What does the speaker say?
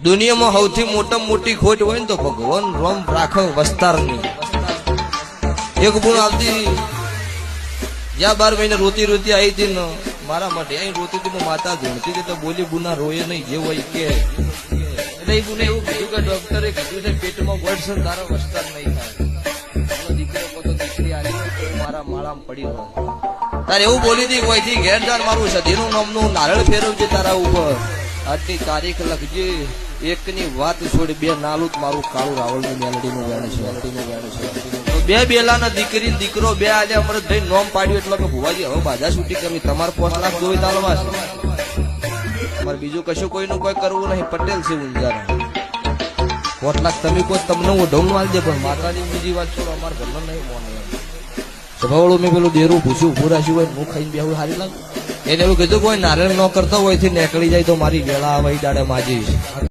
દુનિયામાં સૌથી મોટામાં મોટી ખોટ હોય ને તો ભગવાન રોમ રાખો વસ્તારની એક ગુણ આવતી જ્યાં 12 મહિને રોતી રોતી આવી હતી ને મારા માટે અહીં રોતી હતી માતા ધૂણતી હતી તો બોલી ગુના રોયે નહીં જે હોય કે એટલે એ ગુને એવું કીધું કે ડોક્ટરે કીધું છે પેટમાં ગોઠશે તારો વસ્તાર નહીં થાય દીકરો પોતો દીકરી આવી હોય તો મારા માળામાં પડી હોય તારે એવું બોલી હતી કોઈથી ઘેરદાર મારું સધીનું નામનું નારળ ફેરવજે તારા ઉપર આજની તારીખ લખજે એકની વાત છોડી બે નાલું મારું કાળું રાવળની મેલડીનું વેણ છે બે બેલાના દીકરી દીકરો બે આજે અમૃતભાઈ નોમ પાડ્યું એટલે કે ભુવાજી હવે બાજા છૂટી કરવી તમારે 5 લાખ જોઈ તાલવા છે તમારે બીજું કશું કોઈનું કોઈ કરવું નહીં પટેલ છે ઊંઝાના 5 લાખ તમે કોઈ તમને હું ઢોંગ વાળ દે પણ માતાની બીજી વાત છોડો અમારે ઘરનો નહીં મોને સભાવાળું મેં પેલું દેરું પૂછ્યું ઉભું રાખ્યું હોય હું ખાઈને બેહું સારી લાગે એને એવું કીધું કોઈ નારાયણ ન કરતો હોય થી નીકળી જાય તો મારી વેળા આવે દાડે માજી